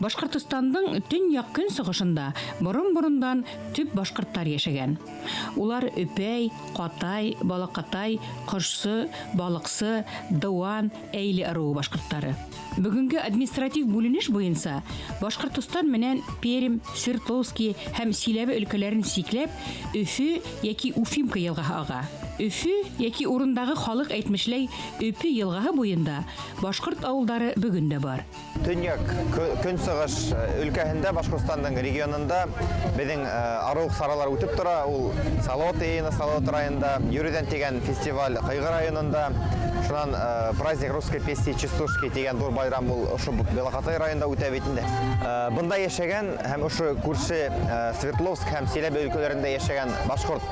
Башкортостандың төньяк көнсыгышында борын-борындан төп башкорттар яшәгән. Улар Өпәй, Катай, Балакатай, Кошсы, Балыксы, Дыуан, Әйле ыруы башкорттары. Бүгенге административ бүленеш буенча Башкортстан менән Пермь, Свердловский һәм Силәбе өлкәләрен сикләп Өфе яки Уфимка елгаһы ага. Өфе яки урындагы халык әйтмешләй Өпе елгаһы буенда башкорт авылдары бүгендә бар. Төньяк көнсыгыш өлкәһендә Башкортстанның регионында безнең арык саралар үтеп тора. Ул Салават районында, Юридән дигән фестиваль Кыйгы районында, шуннан праздник русской песни частушки дигән зур байрам ул ошо Балакатай районында үтә бит инде. Бында яшәгән һәм ошо күрше Свердловск һәм Силәбе өлкәләрендә яшәгән башкорт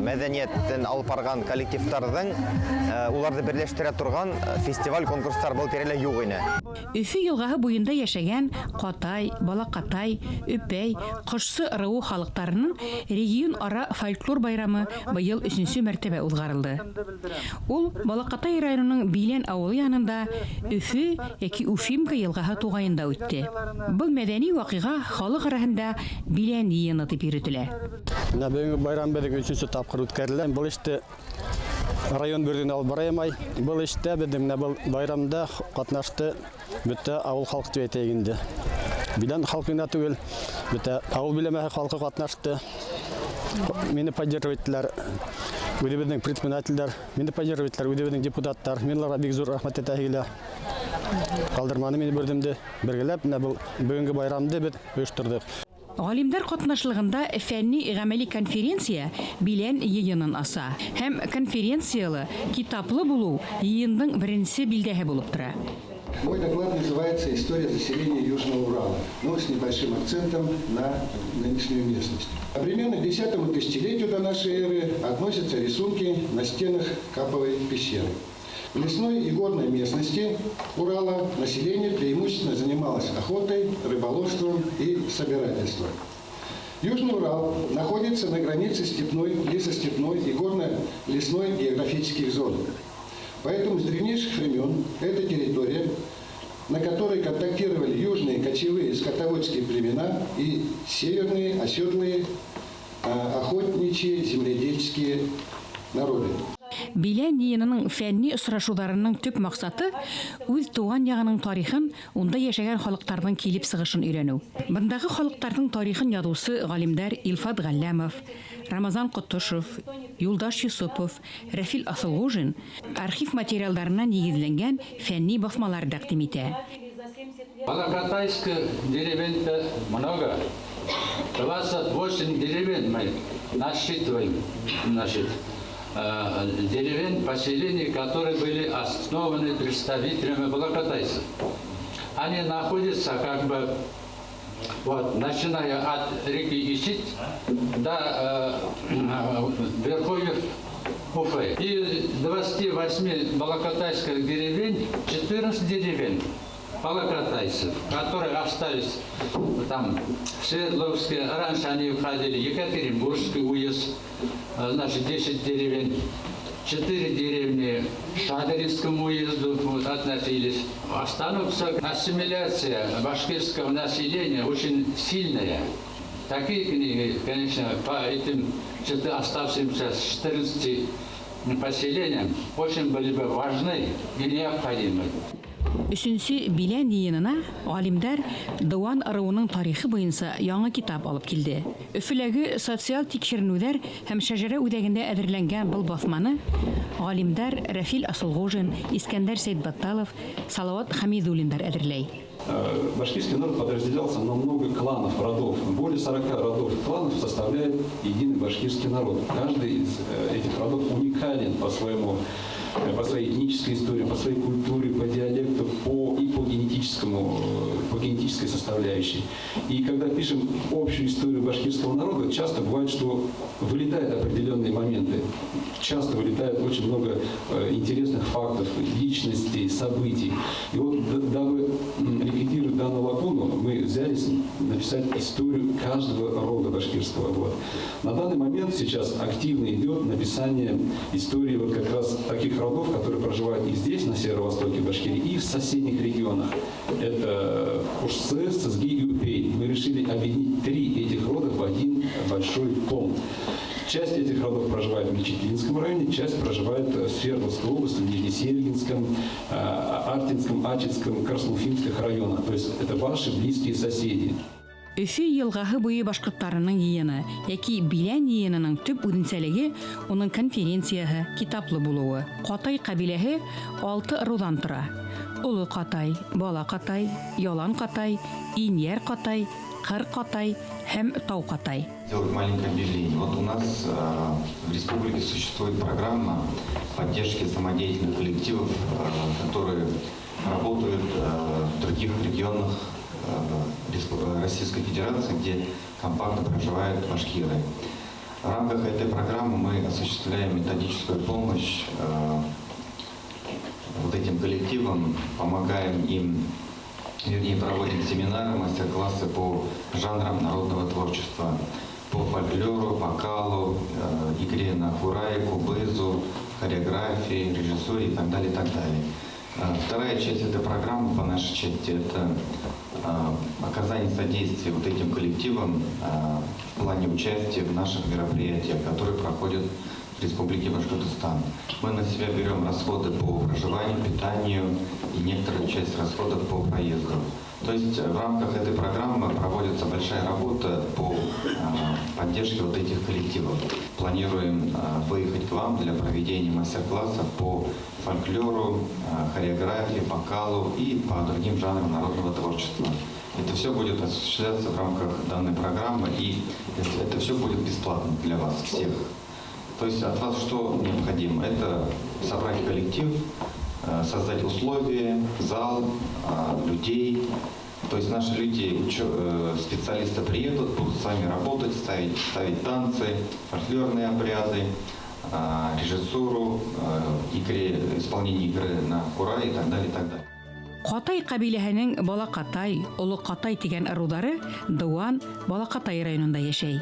мәдәниятен алып барган коллективларның уларны берләштерә торган фестиваль конкурслар был тирәләй юк иде. Өфе елгаһы буенда яшәгән Катай, Балакатай, Өпәй, Кошсы ыруы халыкларының регион ара фольклор байрамы быел 3нче мәртәбә узгарылды. Ул Балакатай районының Билән авылы янында Өфе яки Уфимка елгаһы тугайында үтте. Был мәдәни вакыйга халык арасында Билән йыны дип йөртелә. Бүгенге байрам бер 3нче тапкыр үткәрелә. Бу эштә район бирден алып бараймай. Бу эштә безнең бу байрамда катнашты бөтә авыл халкы дип әйтәгәндә. Билән халкына түгел, бөтә авыл биләмәһе халкы катнашты. Мине поддерживатлар, үзебезнең предпринимательләр, мине поддерживатлар, үзебезнең депутаттар, минларга бик зур рәхмәт әйтәләр. Калдырманы мине бердемде, бергәләп менә бу бүгенге байрамды без оештырдык. Галимдар катнашлыгында фәнни-гамәли конференция Билән йыйынын аса. Һәм конференциялы, китаплы булу йыйындың беренче билдәһе булып тора. Мой доклад называется «История заселения Южного Урала», но с небольшим акцентом на нынешнюю местность. Примерно к 10-му тысячелетию до нашей эры относятся рисунки на стенах Каповой пещеры. В лесной и горной местности Урала население преимущественно занималось охотой, рыболовством и собирательством. Южный Урал находится на границе степной, лесостепной и горно-лесной географических зон. Поэтому с древнейших времен эта территория, на которой контактировали южные кочевые скотоводские племена и северные оседлые охотничьи земледельческие народы. Билән йыйынының фәнни очрашуларының төп максаты үз туган ягының тарихын, унда яшәгән халыкларның килеп сыгышын өйрәнү. Бындагы халыкларның тарихын язучы галимдар Илфат Галләмов, Рамазан Котышев, Юлдаш Юсупов, Рафил Асылгужин архив материалларына нигезләнгән фәнни басмалар тәкъдим итә. Балакатайских деревень много. 28 деревень мы насчитываем, деревень, поселений, которые были основаны представителями балакатайцев. Они находятся как бы вот, начиная от реки Исить до верховьев Уфы. И 28 балакатайских деревень, 14 деревень балакатайцев, которые остались там в Свердловске. Раньше они входили в Екатеринбургский уезд, значит 10 деревень. 4 деревни Шадринскому уезду относились. Остановится ассимиляция башкирского населения очень сильная. Такие книги, конечно, по этим оставшимся 14 поселениям очень были бы важны и необходимы. 3нче Билән йыйынына галимдар Дыуан ыруының тарихы буенча яңа китап алып килде. Өфеләге социаль тикшеренүләр һәм шәҗәрә үдәгендә әзерләнгән был басманы галимдар Рафил Асылгужин, Искәндәр Сәйдбатталов, Салават Хамидуллиндар әзерләй. Башкирский народ подразделялся на много кланов, родов. Более 40 родов кланов составляет единый башкирский народ. Каждый из этих родов уникален по своей этнической истории, по своей культуре, по диалекту, по генетической составляющей. И когда пишем общую историю башкирского народа, часто бывает, что вылетает определенная определенные моменты. Часто вылетает очень много интересных фактов, личностей, событий. И вот, дабы ликвидировать данную лакуну, мы взялись написать историю каждого рода башкирского. Вот. На данный момент сейчас активно идет написание истории вот как раз таких родов, которые проживают и здесь, на северо-востоке Башкирии, и в соседних регионах. Это Ушцы, Сызги и Упей. Мы решили объединить 3 этих рода в один большой том. Часть этих родов проживает в Мечетинском районе, часть проживает в Свердловской области, Нижнесергинском, Артинском, Ачинском, Красноуфимских районах. То есть это ваши близкие соседи. Өфе елгаһы буе башкортларының йыйыны, яки билән йыйынының төп үҙенсәлеге уның конференцияһы, китаплы булуы. Ҡатай ҡәбиләһе 6 ырыуҙан тора. Улы Ҡатай, Бала Ҡатай, Ялан Ҡатай, Инйәр Ҡатай, Ҡыр Ҡатай һәм Тау Ҡатай. Сделать маленькое объявление. Вот у нас в республике существует программа поддержки самодеятельных коллективов, которые работают в других регионах Российской Федерации, где компактно проживают башкиры. В рамках этой программы мы осуществляем методическую помощь вот этим коллективам, помогаем им, вернее, проводим семинары, мастер-классы по жанрам народного творчества, по фольклору, вокалу, игре на фурае, кубызу, хореографии, режиссуре и так далее, и так далее. Вторая часть этой программы, по нашей части, это оказание содействия вот этим коллективам в плане участия в наших мероприятиях, которые проходят в Республике Башкортостан. Мы на себя берем расходы по проживанию, питанию и некоторую часть расходов по проезду. То есть в рамках этой программы проводится большая работа по поддержке вот этих коллективов. Планируем выехать к вам для проведения мастер-классов по фольклору, хореографии, вокалу и по другим жанрам народного творчества. Это все будет осуществляться в рамках данной программы, и это все будет бесплатно для вас всех. То есть от вас что необходимо? Это собрать коллектив, создать условия, зал, людей. То есть наши люди, специалисты приедут, будут с вами работать, ставить танцы, фольклорные обряды, режиссуру, исполнение игры на фура и так далее, и так далее. Ҡатай ҡәбиләһенең Бала Ҡатай, Оло Ҡатай тигән ырыуҙары Дыуан, Бала Ҡатай районында йәшәй.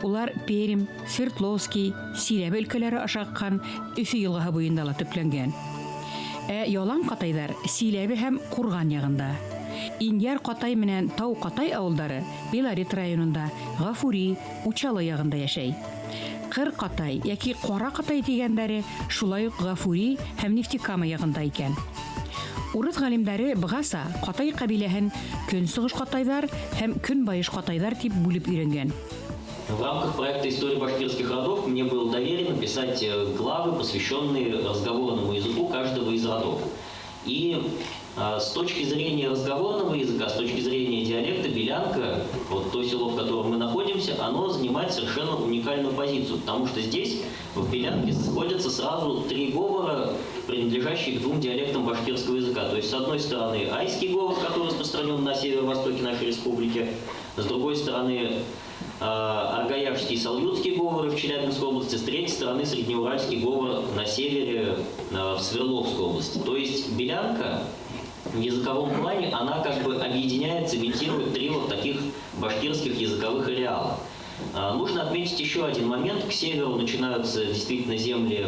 Улар Пермь, Свердловский, Силәбе өлкәләре аша аҡҡан Өфө йылғаһы буйында ла төпләнгән. Ялан Ҡатайҙар Силәбе һәм Ҡурған яғында. Инйәр Ҡатай менән Тау Ҡатай ауылдары Белорет районында, Ғафури, Учалы яғында йәшәй. Ҡыр Ҡатай яки Ҡара Ҡатай тигәндәре шулай уҡ Ғафури һәм Нефтекама яғында икән. Урыҫ ғалимдәре бығаса Ҡатай ҡәбиләһен Көнсығыш Ҡатайҙар һәм Көнбайыш Ҡатайҙар тип бүлеп өйрәнгән. В рамках проекта «История башкирских родов» мне было доверено писать главы, посвященные разговорному языку каждого из родов. И с точки зрения разговорного языка, с точки зрения диалекта, Белянка, вот то село, в котором мы находимся, оно занимает совершенно уникальную позицию, потому что здесь, в Белянке, сходятся сразу 3 говора, принадлежащие к 2 диалектам башкирского языка. То есть, с одной стороны, айский говор, который распространен на северо-востоке нашей республики, с другой стороны, аргаяшский и салютский говоры в Челябинской области, с третьей стороны, среднеуральский говор на севере, в Свердловской области. То есть, Белянка в языковом плане, она как бы объединяет, цементирует 3 вот таких башкирских языковых ареала. Нужно отметить еще один момент. К северу начинаются действительно земли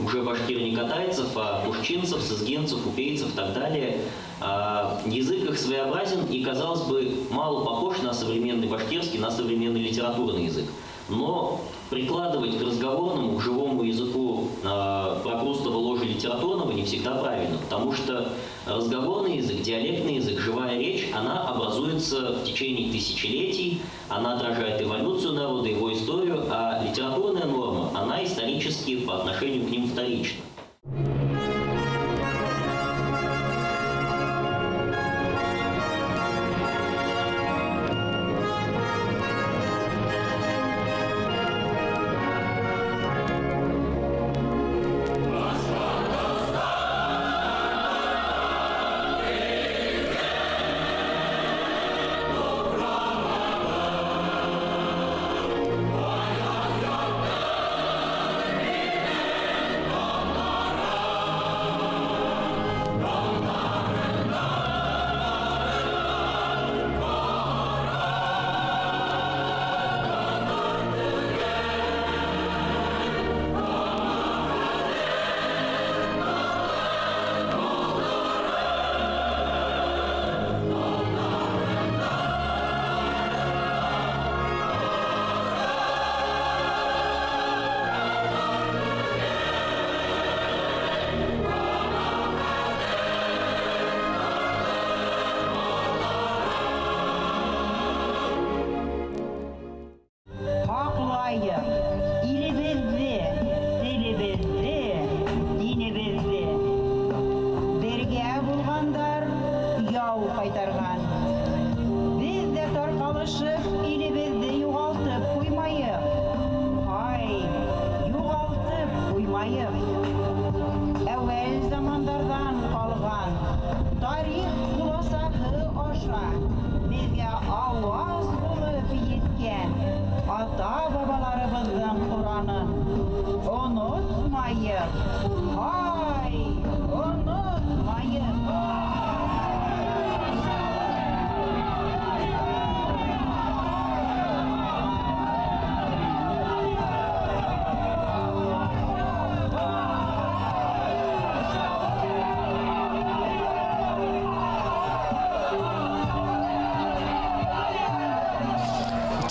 уже башкир-некатайцев, пушчинцев, сызгинцев, упейцев и так далее. Язык их своеобразен и, казалось бы, мало похож на современный башкирский, на современный литературный язык. Но прикладывать к разговорному, к живому языку прокрустово ложе литературного не всегда правильно, потому что разговорный язык, диалектный язык, живая речь, она образуется в течение тысячелетий, она отражает эволюцию народа, его историю, а литературная норма, она исторически по отношению к ним вторична. майыр. Әуәл замандардан қалған тарих құласақы аша бізге ауаз болып еткен ата-бабаларыбыздың Құранын ұнытмайық. Ай, ұнытмайық.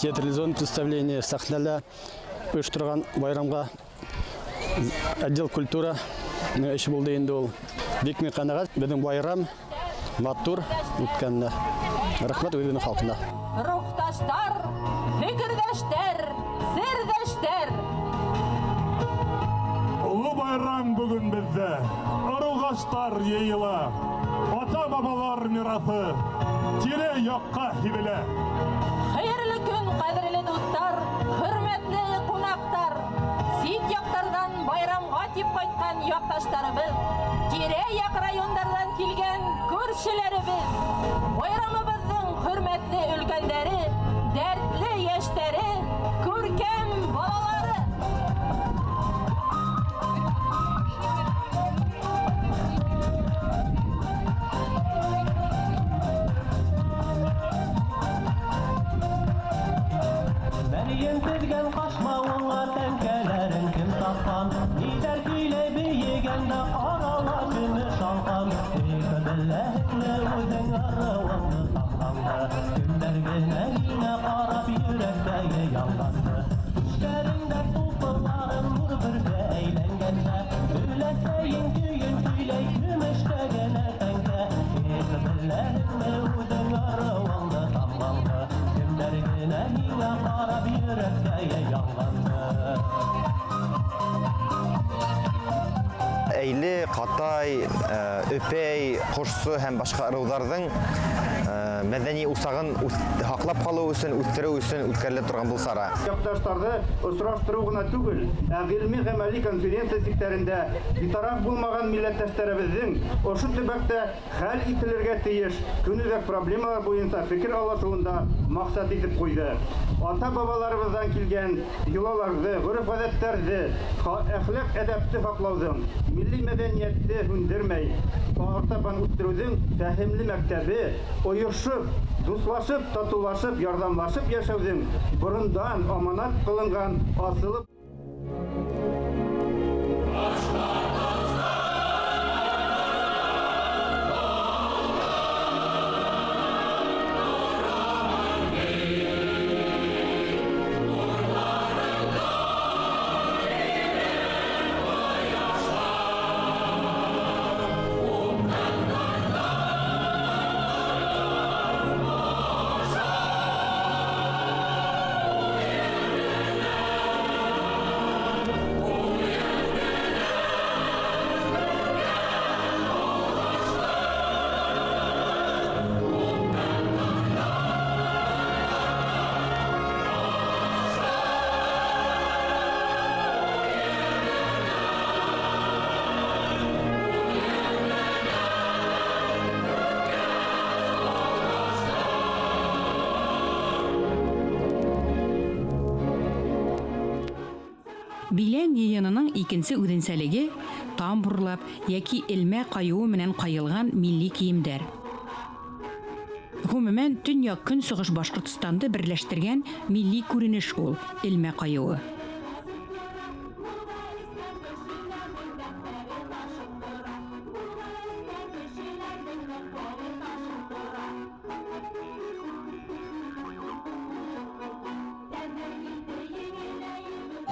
Театрализованное представление сахнада ұйыштырған байрамға отдел культура іші болды енді ол. Бекме қанағат біздің байрам матур өткеніне. Рахмет өйдені халқына. Рухташтар, фикірдәштер, зердәштер. Ұлы байрам бүгін бізді, ұрылғаштар ейілі, ата-бабалар мирасы, тире яққа хибілі. Хайырлы күн, қадірлі достар, хөрмәтлі қонақтар. Сит яқтардан байрамға тип қайтқан яқташтарыбыз, тирә-як райондардан келген көршілерібіз. Байрамыбыздың хөрмәтлі өлкәндәре, дәртле яшьтәре, күркәм балалары. Мәрйен тезген қашмауыңа тәңкәләрін кім тапқан? Нидәр көйләй бейегенде арала көмеш алған. Көмеләкле үдің арауыңды тапқанды, күндер генә еңә қарап йөрәктәге ялғанды. Күшкәріңдә тупыларын нұр бірге әйләнгәндә, өләсәйін күйін көйләй көмештәгенә тәңкә. Көмеләкле үдің арауыңды тапқанды, күндер генә еңә қарап йөрәктәге ялғанды. Әйлі, Қатай, Өпей, Қошсы һәм башқа ырыуларҙың мәдәни усағын һаҡлап ҡалыу өсөн, үҫтереү өсөн үткәрелә торған был сара. Яҡташтарҙы осраштырыу ғына түгел, ә ғилми-ғәмәли конференция сиктәрендә битараф булмаған милләттәштәребеҙҙең ошо төбәктә хәл ителергә тейеш көнүҙәк проблемалар буйынса фекер алышыуында маҡсат итеп ҡуйҙы. Ата-бабаларыбыҙҙан килгән йолаларҙы, ғөрөф-ғәҙәттәрҙе, әхлаҡ-әҙәпте һаҡлауҙың, милли мәҙәниәтте һүндермәй, артабан үҫтереүҙең фәһемле мәктәбе, ойошоп, дуҫлашып, татыулашып, ярҙамлашып йәшәүҙең борондан аманат ҡылынған асылып Билән йыйынының икенсе үҙенсәлеге тамбурлап яки элмә ҡайыуы менән ҡайылған милли кейемдәр. Ғөмүмән, төньяҡ көнсығыш Башҡортостанды берләштергән милли күренеш ул элмә ҡайыуы.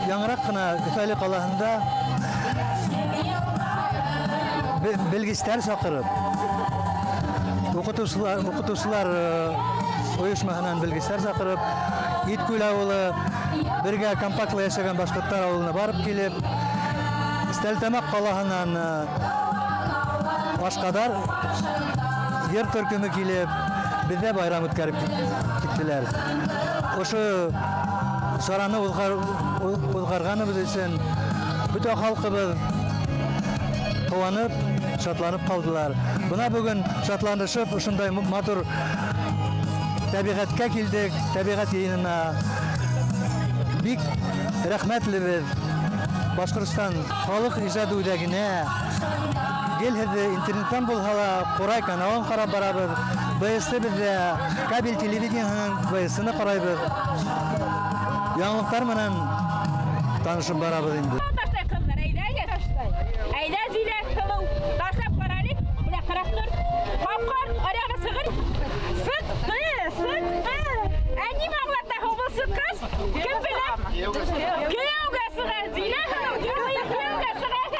Яңыраҡ ҡына Өфәле ҡалаһында белгестәр саҡырып, уҡытыусылар ойошмаһынан белгестәр саҡырып, Иткүл ауылы, бергә компактлы йәшәгән башҡорттар ауылына барып килеп, Стәлтәмәк ҡалаһынан Ашҡадар йыр төркөмө килеп, беҙҙә байрам үткәреп киттеләр. Ошо сараны уҙғарғаныбыҙ өсөн Бүтән халкыбыз куанып, шатланып калдылар. Буна бүген шатланышып, ушундай матур табигатькә килдек, табигат йыйынына. Бик рәхмәтлебез. Башкортстан халык иҗади үзәгенә гелһезе интернеттан булһа, Курай каналын карап барабыз. БСТ бездә кабель телевидениеның БСТны карайбыз. Яңалыктар менән танышып барабыз инде. Әйдә зилә кылу, ташлап каралык, менә карап тор. Капкар, арага сыгыр. Сык. Әни маңлатта хобысы кыз. Кем белә? Кияүгә сыгыр, зилә кылу, кияүгә сыгыр.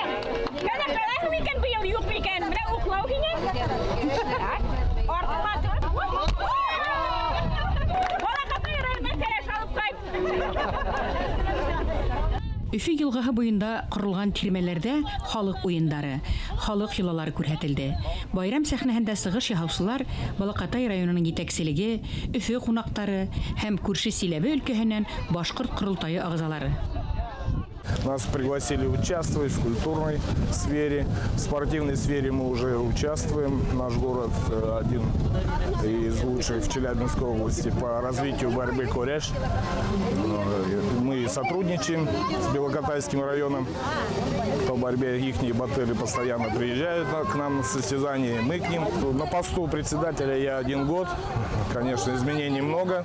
Менә карак микән быел юк микән? Менә уклау һине. Артыма тор. Бала капыры, мәкәлә шалып кайт. Өфе елгаһы буенда корылган тирмәләрдә халык уеннары, халык йолалары күрһәтелде. Байрам сәхнәһендә сыгыш яһаучылар Балакатай районының җитәкчелеге, Өфе кунактары һәм күрше Силәбе өлкәһеннән башкорт корылтайы агзалары. Нас пригласили участвовать в культурной сфере, в спортивной сфере мы уже участвуем. Наш город один из лучших в Челябинской области по развитию борьбы куряж. Мы сотрудничаем с Белокатайским районом по борьбе. Ихние батыры постоянно приезжают к нам на состязания, мы к ним. На посту председателя я 1 год. Конечно, изменений много.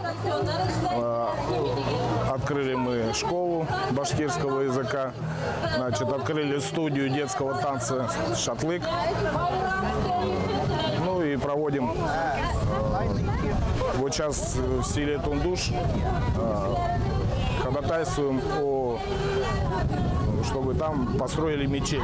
Открыли мы школу башкирского языка, значит, открыли студию детского танца «Шатлык». Ну и проводим вот сейчас в селе Тундуш, ходатайствуем чтобы там построили мечеть.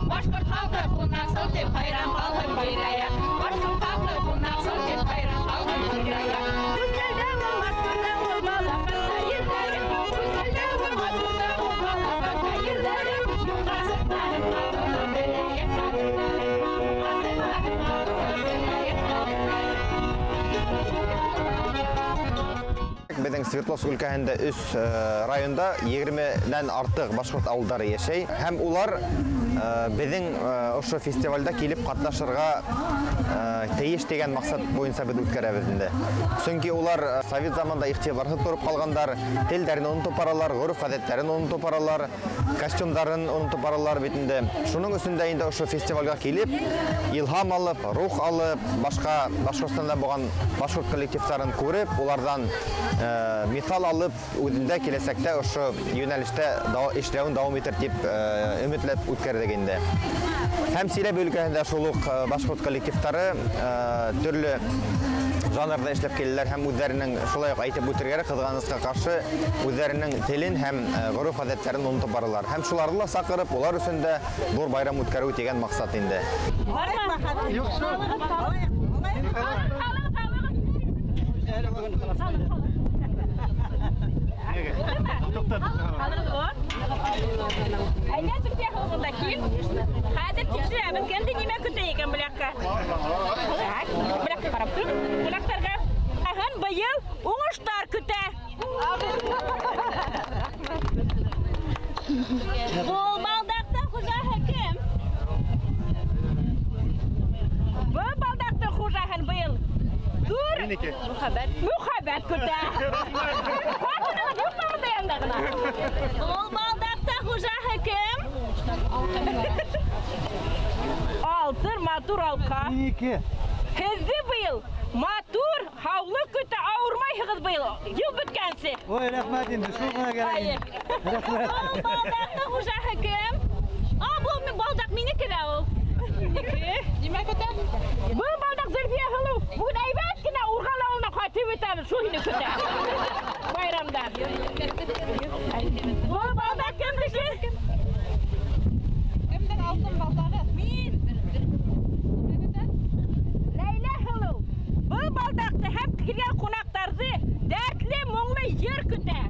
Башкорт халкы bundan соң деп хайран қалдым бирая. Башкорт халкы bundan соң деп хайран қалдым бирая. Күлдәге матурда ул балапта йөрдәре. Күлдәге матурда ул балапта йөрдәре. Юкасыктарым калды бирая. Безнең Свердловск өлкәһендә үз районда 20-дән артык башкорт авылдары яшәй һәм улар безнең ошо фестивальдә килеп катнашырга тиеш дигән максат буенча без үткәрәбез инде. Чөнки улар совет заманында игътибарсыз торып калгандар, телдәрен онытып баралар, гореф-гадәтләрен онытып баралар, костюмдарын онытып баралар бит инде. Шуның өстендә инде ошо фестивальгә килеп, илһам алып, рух алып, башка Башкортстанда булган башкорт коллективларын күреп, улардан мисал алып, үзендә киләсәктә ошо юнәлештә эшләвен дәвам итер дип өметләп үткәрдек инде. Һәм Силәбе өлкәһендә шул ук башкорт коллективлары төрле жанрда эшләп киләләр һәм үзләренең шулай ук әйтеп үтергә кызганыска каршы үзләренең телен һәм гореф-гадәтләрен онытып баралар. Һәм шуларны да сакырып, улар өчендә зур байрам үткәрү дигән максат инде. Әйдә сүктә хылгында кил. Хәзер тикшерәбез, кемде нимә көтә икән бүләккә. Бүләккә карап тор. Бүләктәргә әһән быел уңыштар көтә. Бул балдакта хуҗаһы кем? Бу балдакта хуҗаһын быел. Тур. Мөхәббәт көтә. Бул балдакта хуҗаһы кем? Алтыр матур алка. Һезде быел матур һаулык көтә, авырмайһығыз быел. Ел бөткәнсе. Ой, рәхмәт инде, шул гына гәрәк. Рәхмәт. Бул балдакта хуҗаһы кем? Бу балдак минеке дә ул. Минеке? Нимә көтә? Бу балдак Зөлфия хылу. Бүген әйбәт кенә Урган авылына кайтып үтәбез. шуйны көтә. Байрамда. Бу балда кемдеке? Кемдең алтын балдагы? Мин. Ләйлә хылу. Бу балдакты һәм килгән кунактарны дәртле, моңлы җыр көтә.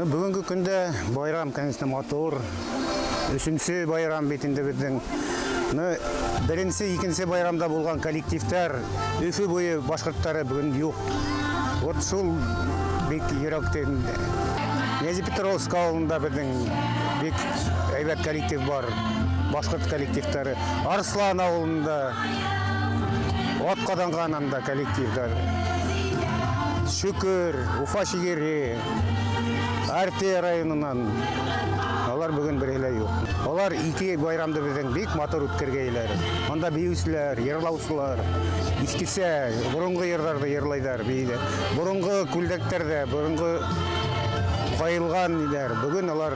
Бүгінгі күнде байрам, конечно, мотор. Үшінші байрам бетінде біздің. Бірінші, екінші байрамда болған коллективтер, өфі бойы башқұрттары бүгін жоқ. Вот шул бек еректен. Нязепетровск ауылында біздің бек әйбәт коллектив бар, башқұрт коллективтері. Арслан ауылында, Отқаданғанында коллективтер. Шүкір, Уфа шегері, Арте районынан алар бүгін бірелі жоқ. Олар екі байрамды біздің бек мотор өткергейлер. Онда бейусілер, ерлаусылар, ескісе, бұрынғы ерларды ерлайдар бейді. Бұрынғы күлдектерді, бұрынғы қайылған елер. Бүгін олар,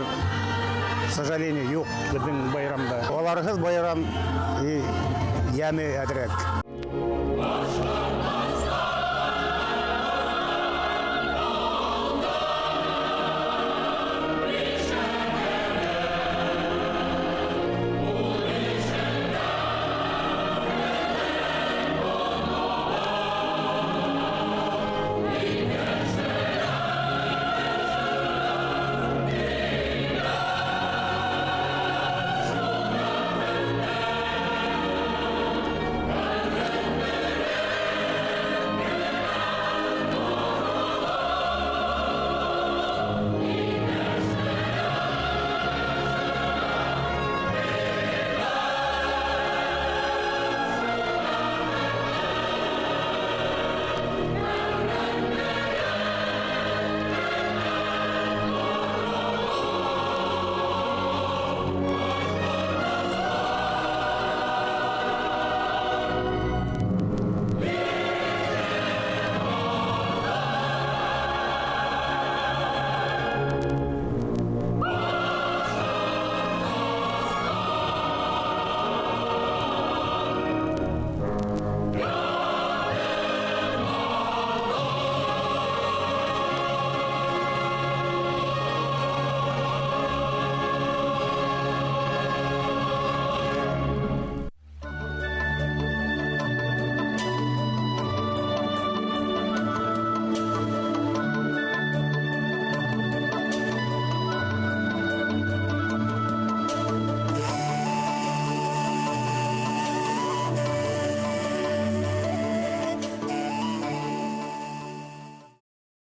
сожалению, жоқ біздің байрамда. Оларғыз байрам яме әдірек.